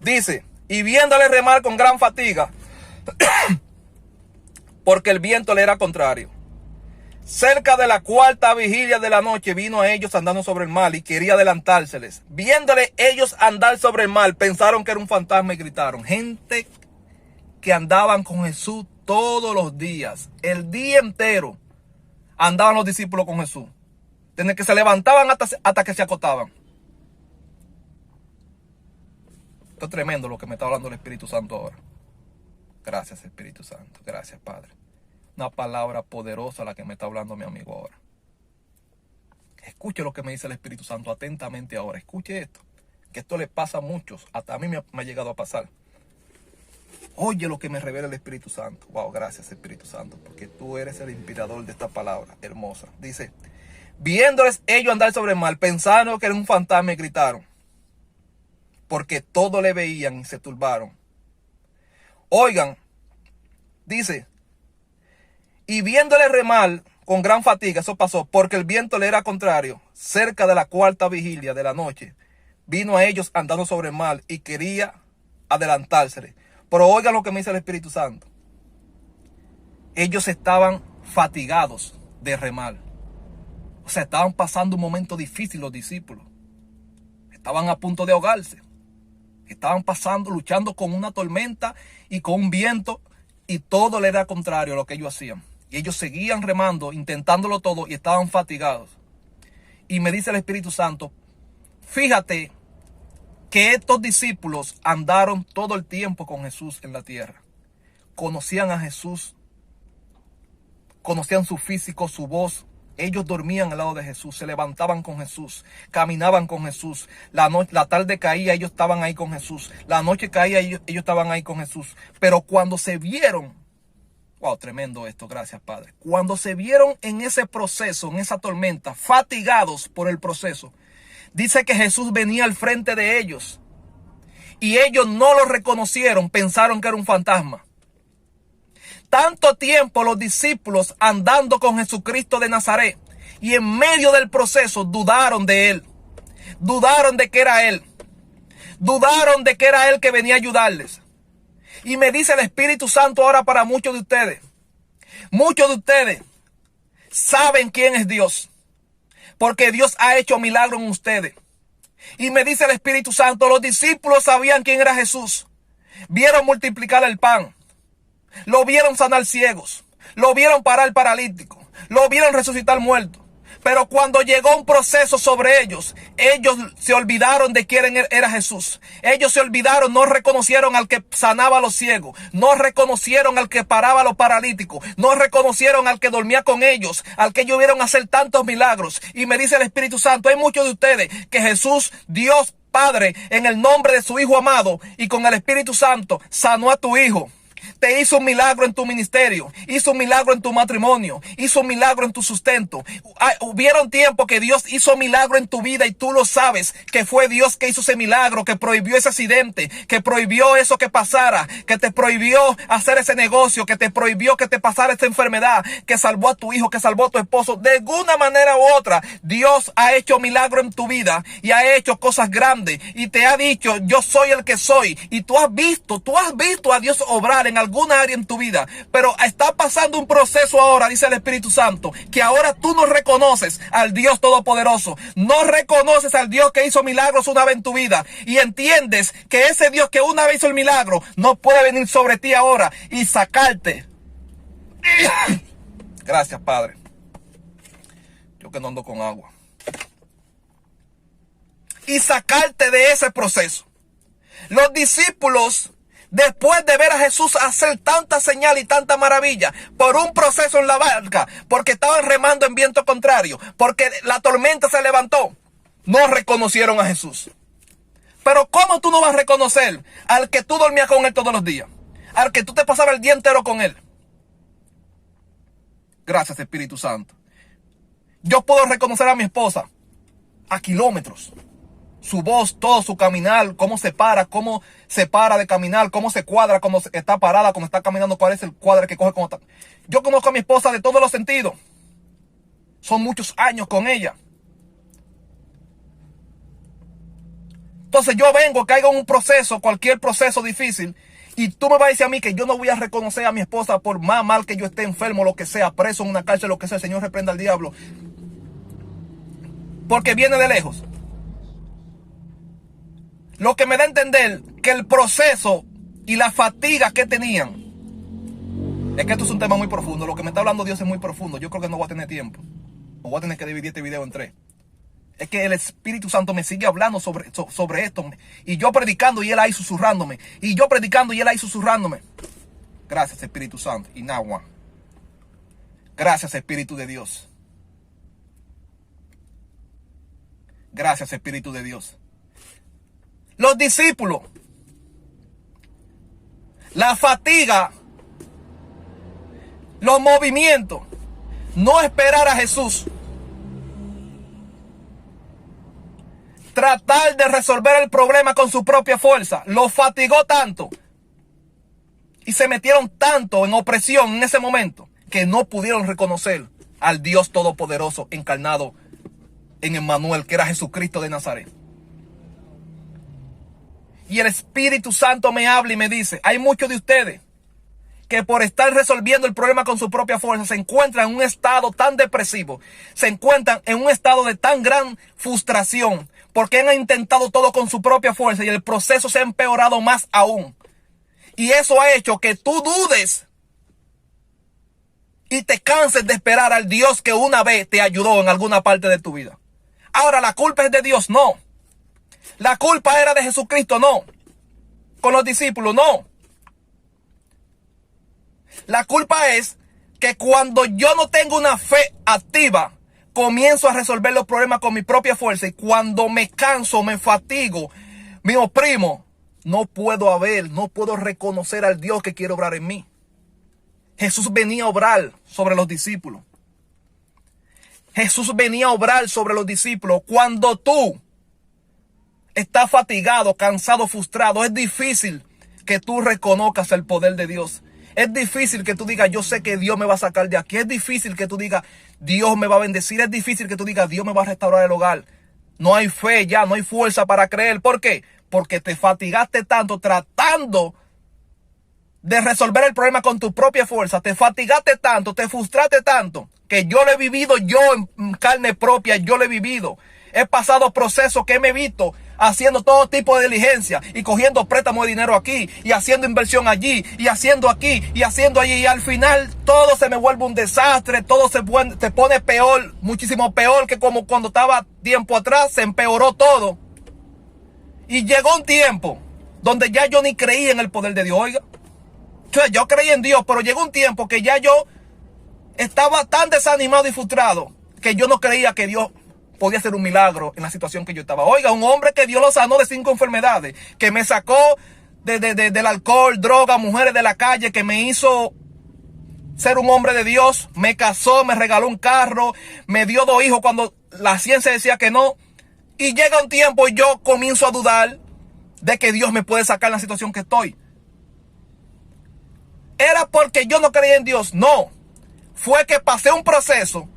Dice, y viéndole remar con gran fatiga, porque el viento le era contrario. Cerca de la cuarta vigilia de la noche vino a ellos andando sobre el mar y quería adelantárseles. Viéndole ellos andar sobre el mar, pensaron que era un fantasma y gritaron. Gente que andaban con Jesús todos los días, el día entero, andaban los discípulos con Jesús. Desde que se levantaban hasta que se acostaban. Esto es tremendo lo que me está hablando el Espíritu Santo ahora. Gracias, Espíritu Santo. Gracias, Padre. Una palabra poderosa la que me está hablando mi amigo ahora. Escuche lo que me dice el Espíritu Santo atentamente ahora. Escuche esto. Que esto le pasa a muchos. Hasta a mí me ha llegado a pasar. Oye lo que me revela el Espíritu Santo. Wow, gracias, Espíritu Santo. Porque tú eres el inspirador de esta palabra hermosa. Dice, viéndoles ellos andar sobre el mar, pensando que era un fantasma y gritaron. Porque todo le veían y se turbaron. Oigan, dice, y viéndole remar con gran fatiga, eso pasó, porque el viento le era contrario, cerca de la cuarta vigilia de la noche, vino a ellos andando sobre el mar y quería adelantársele. Pero oigan lo que me dice el Espíritu Santo. Ellos estaban fatigados de remar. O sea, estaban pasando un momento difícil los discípulos. Estaban a punto de ahogarse. Estaban luchando con una tormenta y con un viento, y todo le era contrario a lo que ellos hacían. Y ellos seguían remando, intentándolo todo, y estaban fatigados. Y me dice el Espíritu Santo, fíjate que estos discípulos andaron todo el tiempo con Jesús en la tierra. Conocían a Jesús, conocían su físico, su voz. Ellos dormían al lado de Jesús, se levantaban con Jesús, caminaban con Jesús. La tarde caía, ellos estaban ahí con Jesús. La noche caía, ellos estaban ahí con Jesús. Pero cuando se vieron, wow, tremendo esto, gracias Padre. Cuando se vieron en ese proceso, en esa tormenta, fatigados por el proceso, dice que Jesús venía al frente de ellos. Y ellos no lo reconocieron, pensaron que era un fantasma. Tanto tiempo los discípulos andando con Jesucristo de Nazaret, y en medio del proceso dudaron de él. Dudaron de que era él. Dudaron de que era él que venía a ayudarles. Y me dice el Espíritu Santo ahora para muchos de ustedes. Muchos de ustedes saben quién es Dios, porque Dios ha hecho milagros en ustedes. Y me dice el Espíritu Santo, los discípulos sabían quién era Jesús. Vieron multiplicar el pan. Lo vieron sanar ciegos, lo vieron parar paralíticos, lo vieron resucitar muertos. Pero cuando llegó un proceso sobre ellos, ellos se olvidaron de quién era Jesús. Ellos se olvidaron, no reconocieron al que sanaba a los ciegos, no reconocieron al que paraba a los paralíticos, no reconocieron al que dormía con ellos, al que ellos vieron hacer tantos milagros. Y me dice el Espíritu Santo, hay muchos de ustedes que Jesús, Dios Padre, en el nombre de su Hijo amado y con el Espíritu Santo, sanó a tu hijo. Te hizo un milagro en tu ministerio, hizo un milagro en tu matrimonio, hizo un milagro en tu sustento. Hubieron tiempo que Dios hizo milagro en tu vida y tú lo sabes, que fue Dios que hizo ese milagro, que prohibió ese accidente, que prohibió eso que pasara, que te prohibió hacer ese negocio, que te prohibió que te pasara esta enfermedad, que salvó a tu hijo, que salvó a tu esposo. De alguna manera u otra, Dios ha hecho milagro en tu vida y ha hecho cosas grandes y te ha dicho, yo soy el que soy. Y tú has visto a Dios obrar en alguna área en tu vida, pero está pasando un proceso ahora, dice el Espíritu Santo, que ahora tú no reconoces al Dios Todopoderoso, no reconoces al Dios que hizo milagros una vez en tu vida y entiendes que ese Dios que una vez hizo el milagro no puede venir sobre ti ahora y sacarte. Gracias, Padre. Yo que no ando con agua. Y sacarte de ese proceso. Los discípulos, después de ver a Jesús hacer tanta señal y tanta maravilla, por un proceso en la barca, porque estaban remando en viento contrario, porque la tormenta se levantó, no reconocieron a Jesús. Pero ¿cómo tú no vas a reconocer al que tú dormías con él todos los días? Al que tú te pasabas el día entero con él. Gracias, Espíritu Santo. Yo puedo reconocer a mi esposa a kilómetros. Su voz, todo su caminar, cómo se para de caminar, cómo se cuadra, cómo está parada, cómo está caminando, cuál es el cuadro que coge, cómo está. Yo conozco a mi esposa de todos los sentidos. Son muchos años con ella. Entonces yo vengo, caigo en un proceso, cualquier proceso difícil, y tú me vas a decir a mí que yo no voy a reconocer a mi esposa por más mal que yo esté enfermo, lo que sea, preso en una cárcel, lo que sea. El Señor reprenda al diablo, porque viene de lejos. Lo que me da a entender que el proceso y la fatiga que tenían, es que esto es un tema muy profundo. Lo que me está hablando Dios es muy profundo. Yo creo que no voy a tener tiempo, o voy a tener que dividir este video en tres. Es que el Espíritu Santo me sigue hablando sobre esto. Y yo predicando y Él ahí susurrándome. Y yo predicando y Él ahí susurrándome. Gracias, Espíritu Santo. Y Nahua. Gracias, Espíritu de Dios. Gracias, Espíritu de Dios. Los discípulos. La fatiga. Los movimientos. No esperar a Jesús. Tratar de resolver el problema con su propia fuerza. Los fatigó tanto. Y se metieron tanto en opresión en ese momento, que no pudieron reconocer al Dios Todopoderoso encarnado en Emmanuel, que era Jesucristo de Nazaret. Y el Espíritu Santo me habla y me dice, hay muchos de ustedes que por estar resolviendo el problema con su propia fuerza se encuentran en un estado tan depresivo, se encuentran en un estado de tan gran frustración, porque han intentado todo con su propia fuerza y el proceso se ha empeorado más aún. Y eso ha hecho que tú dudes y te canses de esperar al Dios que una vez te ayudó en alguna parte de tu vida. Ahora, ¿la culpa es de Dios? No. ¿La culpa era de Jesucristo? No. ¿Con los discípulos? No. La culpa es que cuando yo no tengo una fe activa, comienzo a resolver los problemas con mi propia fuerza. Y cuando me canso, me fatigo, me oprimo, no puedo reconocer al Dios que quiere obrar en mí. Jesús venía a obrar sobre los discípulos. Jesús venía a obrar sobre los discípulos. Cuando tú estás fatigado, cansado, frustrado, es difícil que tú reconozcas el poder de Dios. Es difícil que tú digas, yo sé que Dios me va a sacar de aquí. Es difícil que tú digas, Dios me va a bendecir. Es difícil que tú digas, Dios me va a restaurar el hogar. No hay fe ya, no hay fuerza para creer. ¿Por qué? Porque te fatigaste tanto tratando de resolver el problema con tu propia fuerza. Te fatigaste tanto, te frustraste tanto, que yo lo he vivido yo en carne propia, yo lo he vivido. He pasado procesos que me he visto haciendo todo tipo de diligencia y cogiendo préstamos de dinero aquí y haciendo inversión allí y haciendo aquí y haciendo allí, y al final todo se me vuelve un desastre, todo se pone peor, muchísimo peor que como cuando estaba tiempo atrás. Se empeoró todo y llegó un tiempo donde ya yo ni creía en el poder de Dios. Oiga, yo creía en Dios, pero llegó un tiempo que ya yo estaba tan desanimado y frustrado que yo no creía que Dios podía hacer un milagro en la situación que yo estaba. Oiga, un hombre que Dios lo sanó de 5 enfermedades, que me sacó del alcohol, droga, mujeres de la calle, que me hizo ser un hombre de Dios, me casó, me regaló un carro, me dio 2 hijos cuando la ciencia decía que no. Y llega un tiempo y yo comienzo a dudar de que Dios me puede sacar en la situación que estoy. ¿Era porque yo no creía en Dios? No. Fue que pasé un proceso,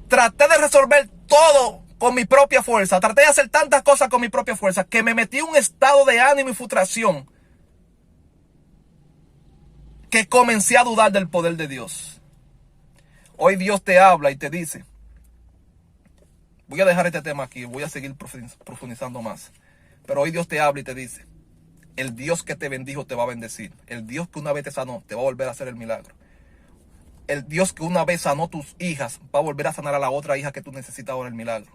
traté de resolver todo con mi propia fuerza, traté de hacer tantas cosas con mi propia fuerza, que me metí en un estado de ánimo y frustración, que comencé a dudar del poder de Dios. Hoy Dios te habla y te dice, voy a dejar este tema aquí, voy a seguir profundizando más, pero hoy Dios te habla y te dice, el Dios que te bendijo te va a bendecir. El Dios que una vez te sanó te va a volver a hacer el milagro. El Dios que una vez sanó tus hijas va a volver a sanar a la otra hija que tú necesitas ahora el milagro.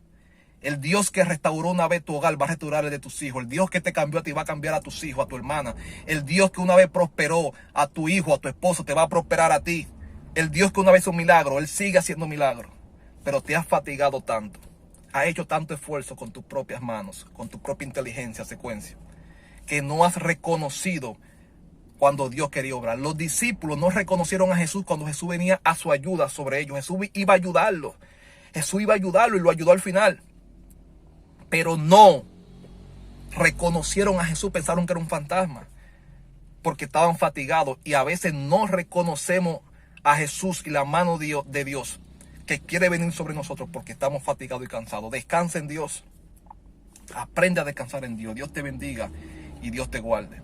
El Dios que restauró una vez tu hogar va a restaurar el de tus hijos. El Dios que te cambió a ti va a cambiar a tus hijos, a tu hermana. El Dios que una vez prosperó a tu hijo, a tu esposo, te va a prosperar a ti. El Dios que una vez hizo un milagro, Él sigue haciendo milagros. Pero te has fatigado tanto. Has hecho tanto esfuerzo con tus propias manos, con tu propia inteligencia, secuencia, que no has reconocido cuando Dios quería obrar. Los discípulos no reconocieron a Jesús cuando Jesús venía a su ayuda sobre ellos. Jesús iba a ayudarlo. Jesús iba a ayudarlo y lo ayudó al final. Pero no reconocieron a Jesús, pensaron que era un fantasma, porque estaban fatigados. Y a veces no reconocemos a Jesús y la mano de Dios que quiere venir sobre nosotros porque estamos fatigados y cansados. Descansa en Dios. Aprende a descansar en Dios. Dios te bendiga y Dios te guarde.